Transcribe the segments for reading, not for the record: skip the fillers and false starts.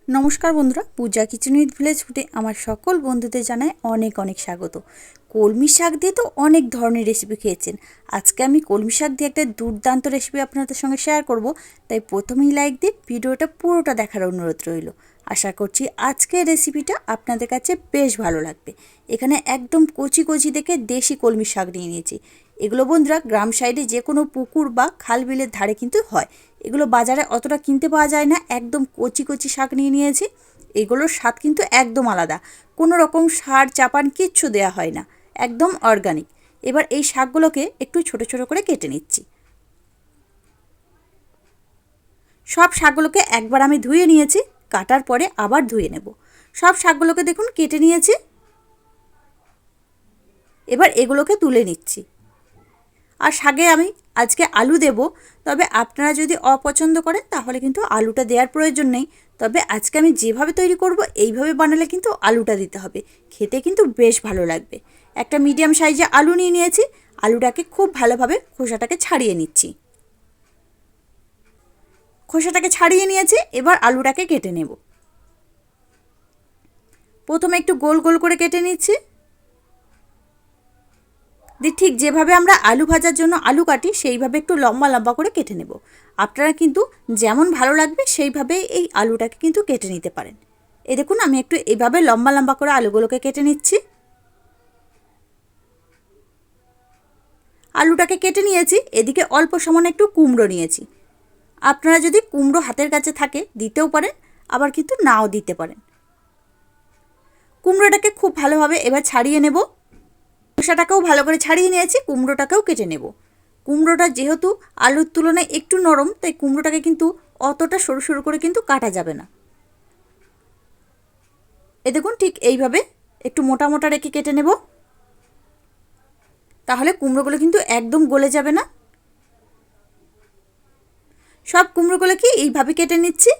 নমস্কার বন্ধুরা, পূজা kitchen with village ফুডে আমার সকল বন্ধুদের জানাই অনেক অনেক স্বাগত। কলমি শাক দিয়ে তো অনেক ধরনের রেসিপি খেয়েছেন। আজকে আমি কলমি শাক দিয়ে একটা দুর্দান্ত রেসিপি আপনাদের সঙ্গে শেয়ার করব, তাই প্রথমেই লাইক দিয়ে ভিডিওটা পুরোটা দেখার অনুরোধ রইল। আশা করছি আজকের রেসিপিটা আপনাদের কাছে বেশ ভালো লাগবে। এখানে একদম কচি কচি দেখে দেশি কলমি শাক নিয়ে নিয়েছি। এগুলো বন্ধুরা গ্রাম সাইডে যে কোনো পুকুর বা খাল বিলের ধারে কিন্তু হয়। এগুলো বাজারে অতটা কিনতে পাওয়া যায় না। একদম কচি কচি শাক নিয়ে নিয়েছি। এগুলোর স্বাদ কিন্তু একদম আলাদা, কোনো রকম সার চাপান কিচ্ছু দেয়া হয় না, একদম অর্গানিক। এবার এই শাকগুলোকে একটু ছোট ছোট করে কেটে নিচ্ছি। সব শাকগুলোকে একবার আমি ধুয়ে নিয়েছি, কাটার পরে আবার ধুয়ে নেব। সব শাকগুলোকে দেখুন কেটে নিয়েছি। এবার এগুলোকে তুলে নিচ্ছি। আর শাকে আমি আজকে আলু দেব, তবে আপনারা যদি অপছন্দ করেন তাহলে কিন্তু আলুটা দেওয়ার প্রয়োজন নেই। তবে আজকে আমি যেভাবে তৈরি করব এইভাবে বানালে কিন্তু আলুটা দিতে হবে, খেতে কিন্তু বেশ ভালো লাগবে। একটা মিডিয়াম সাইজে আলু নিয়ে নিয়েছি। আলুটাকে খুব ভালোভাবে খোসাটাকে ছাড়িয়ে নিচ্ছি। খোসাটাকে ছাড়িয়ে নিয়েছি, এবার আলুটাকে কেটে নেব। প্রথমে একটু গোল গোল করে কেটে নিচ্ছি। ঠিক যেভাবে আমরা আলু ভাজার জন্য আলু কাটি সেইভাবে একটু লম্বা লম্বা করে কেটে নেব। আপনারা কিন্তু যেমন ভালো লাগবে সেইভাবে এই আলুটাকে কিন্তু কেটে নিতে পারেন। এই দেখুন আমি একটু এইভাবে লম্বা লম্বা করে আলুগুলোকে কেটে নিচ্ছি। আলুটাকে কেটে নিয়েছি। এদিকে অল্প সামান্য একটু কুমড়ো নিয়েছি। আপনারা যদি কুমড়ো হাতের কাছে থাকে দিতেও পারেন, আবার কিন্তু নাও দিতে পারেন। কুমড়োটাকে খুব ভালোভাবে এবার ছাড়িয়ে নেব। খোসাটাকেও ভালো করে ছাড়িয়ে নিয়েছি। কুমড়োটাকেও কেটে নেব। কুমড়োটা যেহেতু আলুর তুলনায় একটু নরম, তাই কুমড়োটাকে কিন্তু অতটা সরু সরু করে কিন্তু কাটা যাবে না। এ দেখুন ঠিক এইভাবে একটু মোটা মোটা রেখে কেটে নেব, তাহলে কুমড়োগুলো কিন্তু একদম গলে যাবে না। সব কুমড়োগুলোকে এইভাবে কেটে নিচ্ছি।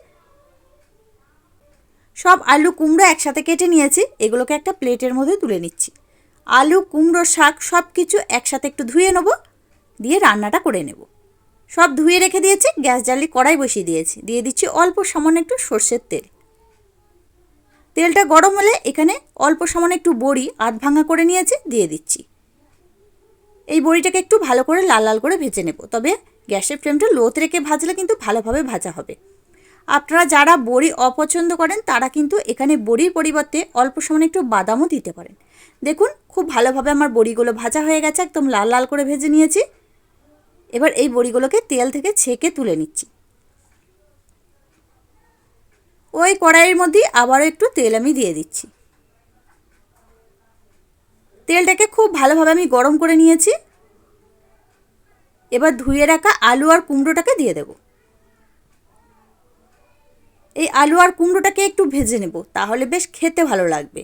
সব আলু কুমড়ো একসাথে কেটে নিয়েছি। এগুলোকে একটা প্লেটের মধ্যে তুলে নিচ্ছি। আলু কুমড়ো শাক সব কিছু একসাথে একটু ধুয়ে নেব, দিয়ে রান্নাটা করে নেব। সব ধুয়ে রেখে দিয়েছি। গ্যাস জ্বালিয়ে কড়াই বসিয়ে দিয়েছি। দিয়ে দিচ্ছি অল্প সামান্য একটু সর্ষের তেল। তেলটা গরম হলে এখানে অল্প সামান্য একটু বড়ি আধ ভাঙা করে নিয়েছি, দিয়ে দিচ্ছি। এই বড়িটাকে একটু ভালো করে লাল লাল করে ভেজে নেব, তবে গ্যাসের ফ্লেমটা লোতে রেখে ভাজলে কিন্তু ভালোভাবে ভাজা হবে। আপনারা যারা বড়ি অপছন্দ করেন তারা কিন্তু এখানে বড়ির পরিবর্তে অল্প সামান্য একটু বাদামও দিতে পারেন। দেখুন খুব ভালোভাবে আমার বড়িগুলো ভাজা হয়ে গেছে, একদম লাল লাল করে ভেজে নিয়েছি। এবার এই বড়িগুলোকে তেল থেকে ছেঁকে তুলে নিচ্ছি। ওই কড়াইয়ের মধ্যেই আবারও একটু তেল আমি দিয়ে দিচ্ছি। তেলটাকে খুব ভালোভাবে আমি গরম করে নিয়েছি। এবার ধুয়ে রাখা আলু আর কুমড়োটাকে দিয়ে দেব। এই আলু আর কুমড়োটাকে একটু ভেজে নেব, তাহলে বেশ খেতে ভালো লাগবে।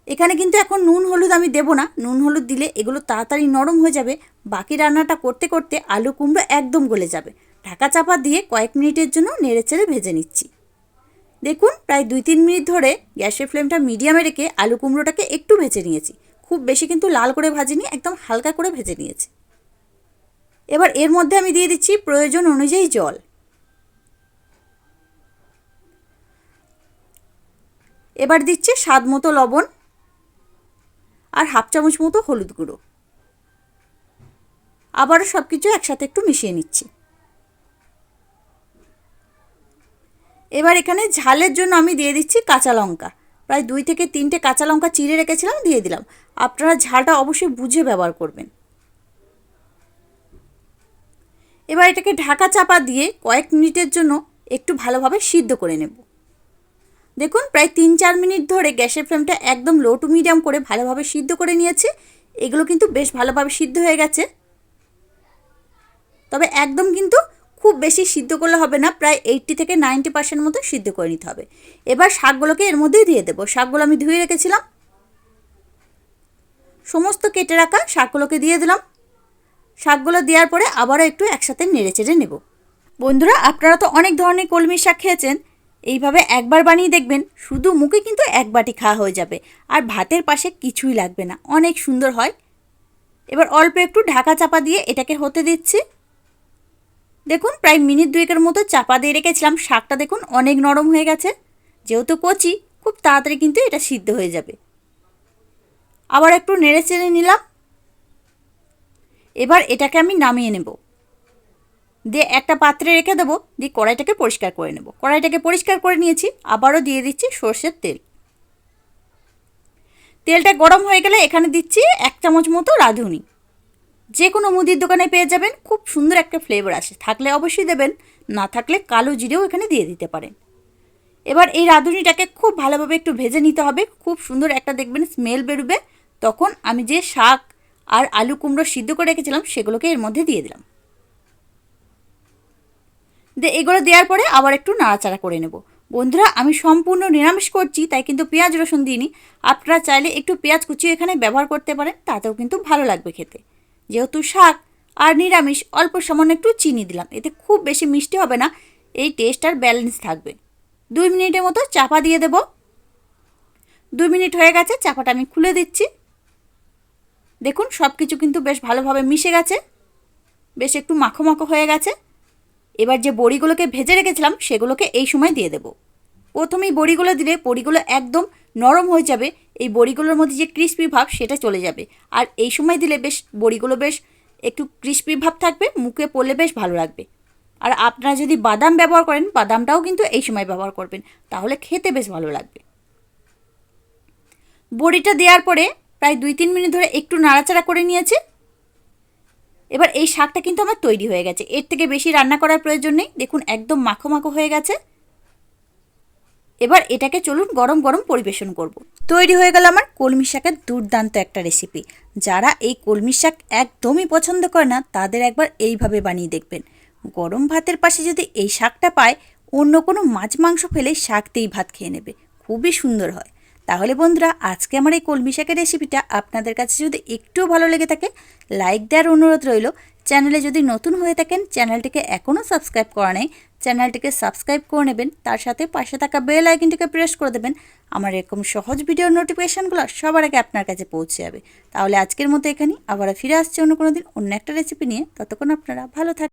এখানে কিন্তু এখন নুন হলুদ আমি দেব না। নুন হলুদ দিলে এগুলো তাড়াতাড়ি নরম হয়ে যাবে। বাকি রান্নাটা করতে করতে আলু কুমড়ো একদম গলে যাবে। ঢাকা চাপা দিয়ে কয়েক মিনিটের জন্য নেড়েচেড়ে ভেজে নিচ্ছি। দেখুন প্রায় 2-3 মিনিট ধরে গ্যাসের ফ্লেমটা মিডিয়ামে রেখে আলু কুমড়োটাকে একটু ভেজে নিয়েছি। খুব বেশি কিন্তু লাল করে ভাজিনি, একদম হালকা করে ভেজে নিয়েছি। এবার এর মধ্যে আমি দিয়ে দিচ্ছি প্রয়োজন অনুযায়ী জল। এবার দিচ্ছি স্বাদ মতো লবণ আর হাফ চামচ মতো হলুদ গুঁড়ো। আবারও সব কিছু একসাথে একটু মিশিয়ে নিচ্ছি। এবার এখানে ঝালের জন্য আমি দিয়ে দিচ্ছি কাঁচা লঙ্কা। প্রায় 2 থেকে 3টে কাঁচা লঙ্কা চিড়ে রেখেছিলাম, দিয়ে দিলাম। আপনারা ঝালটা অবশ্যই বুঝে ব্যবহার করবেন। এবার এটাকে ঢাকা চাপা দিয়ে কয়েক মিনিটের জন্য একটু ভালোভাবে সিদ্ধ করে নেব। দেখুন প্রায় 3-4 মিনিট ধরে গ্যাসের ফ্লেমটা একদম লো টু মিডিয়াম করে ভালোভাবে সিদ্ধ করে নিয়েছি। এগুলো কিন্তু বেশ ভালোভাবে সিদ্ধ হয়ে গেছে। তবে একদম কিন্তু খুব বেশি সিদ্ধ করলে হবে না, প্রায় 80 থেকে 90% মতো সিদ্ধ করে নিতে হবে। এবার শাকগুলোকে এর মধ্যেই দিয়ে দেবো। শাকগুলো আমি ধুয়ে রেখেছিলাম। সমস্ত কেটে রাখা শাকগুলোকে দিয়ে দিলাম। শাকগুলো দেওয়ার পরে আবারও একটু একসাথে নেড়েচেড়ে নেব। বন্ধুরা আপনারা তো অনেক ধরনের কলমি শাক খেয়েছেন, এইভাবে একবার বানিয়ে দেখবেন, শুধু মুখে কিন্তু এক বাটি খাওয়া হয়ে যাবে, আর ভাতের পাশে কিছুই লাগবে না, অনেক সুন্দর হয়। এবার অল্প একটু ঢাকা চাপা দিয়ে এটাকে হতে দিচ্ছি। দেখুন প্রায় মিনিট 2 মতো চাপা দিয়ে রেখেছিলাম। শাকটা দেখুন অনেক নরম হয়ে গেছে। যেহেতু কচি, খুব তাড়াতাড়ি কিন্তু এটা সিদ্ধ হয়ে যাবে। আবার একটু নেড়ে চেড়ে নিলাম। এবার এটাকে আমি নামিয়ে নেব, দিয়ে একটা পাত্রে রেখে দেবো, দিয়ে কড়াইটাকে পরিষ্কার করে নেব। কড়াইটাকে পরিষ্কার করে নিয়েছি। আবারও দিয়ে দিচ্ছি সর্ষের তেল। তেলটা গরম হয়ে গেলে এখানে দিচ্ছি 1 চামচ মতো রাঁধুনি। যে কোনো মুদির দোকানে পেয়ে যাবেন, খুব সুন্দর একটা ফ্লেভার আসে। থাকলে অবশ্যই দেবেন, না থাকলে কালো জিরেও এখানে দিয়ে দিতে পারেন। এবার এই রাঁধুনিটাকে খুব ভালোভাবে একটু ভেজে নিতে হবে। খুব সুন্দর একটা দেখবেন স্মেল বেরোবে। তখন আমি যে শাক আর আলু কুমড়ো সিদ্ধ করে রেখেছিলাম সেগুলোকে এর মধ্যে দিয়ে দিলাম। এগুলো দেওয়ার পরে আবার একটু নাড়াচাড়া করে নেব। বন্ধুরা, আমি সম্পূর্ণ নিরামিষ করছি, তাই কিন্তু পেঁয়াজ রসুন দিইনি। আপনারা চাইলে একটু পেঁয়াজ কুচিও এখানে ব্যবহার করতে পারেন, তাতেও কিন্তু ভালো লাগবে খেতে। যেহেতু শাক আর নিরামিষ, অল্প সামান্য একটু চিনি দিলাম, এতে খুব বেশি মিষ্টি হবে না, এই টেস্ট আর ব্যালেন্স থাকবে। 2 মিনিটের মতো চাপা দিয়ে দেব। 2 মিনিট হয়ে গেছে, চাপাটা আমি খুলে দিচ্ছি। দেখুন সব কিছু কিন্তু বেশ ভালোভাবে মিশে গেছে, বেশ একটু মাখো মাখো হয়ে গেছে। এবার যে বড়িগুলোকে ভেজে রেখেছিলাম সেগুলোকে এই সময় দিয়ে দেব। প্রথমেই বড়িগুলো দিলে বড়িগুলো একদম নরম হয়ে যাবে, এই বড়িগুলোর মধ্যে যে ক্রিস্পি ভাব সেটা চলে যাবে। আর এই সময় দিলে বেশ বড়িগুলো বেশ একটু ক্রিস্পি ভাব থাকবে, মুখে পড়লে বেশ ভালো লাগবে। আর আপনারা যদি বাদাম ব্যবহার করেন, বাদামটাও কিন্তু এই সময় ব্যবহার করবেন, তাহলে খেতে বেশ ভালো লাগবে। বড়িটা দেওয়ার পরে প্রায় 2-3 মিনিট ধরে একটু নাড়াচাড়া করে নিয়েছি। এবার এই শাকটা কিন্তু আমার তৈরি হয়ে গেছে, এর থেকে বেশি রান্না করার প্রয়োজন নেই। দেখুন একদম মাখো মাখো হয়ে গেছে। এবার এটাকে চলুন গরম গরম পরিবেশন করব। তৈরি হয়ে গেল আমার কলমি শাকের দুর্দান্ত একটা রেসিপি। যারা এই কলমি শাক একদমই পছন্দ করে না, তাদের একবার এইভাবে বানিয়ে দেখবেন। গরম ভাতের পাশে যদি এই শাকটা পায়, অন্য কোনো মাছ মাংস ফেলে শাক দিয়েই ভাত খেয়ে নেবে, খুবই সুন্দর হয়। তাহলে বন্ধুরা, আজকে আমার এই কলমি শাকের রেসিপিটা আপনাদের কাছে যদি একটুও ভালো লেগে থাকে, লাইক দেওয়ার অনুরোধ রইল। চ্যানেলে যদি নতুন হয়ে থাকেন, চ্যানেলটিকে এখনও সাবস্ক্রাইব করা নেই, চ্যানেলটিকে সাবস্ক্রাইব করে নেবেন। তার সাথে পাশে থাকা বেল আইকনটিকে প্রেস করে দেবেন। আমার এরকম সহজ ভিডিওর নোটিফিকেশানগুলো সবার আগে আপনার কাছে পৌঁছে যাবে। তাহলে আজকের মতো এখানেই, আবার ফিরে আসছে অন্য কোনো দিন অন্য একটা রেসিপি নিয়ে। ততক্ষণ আপনারা ভালো থাকবেন।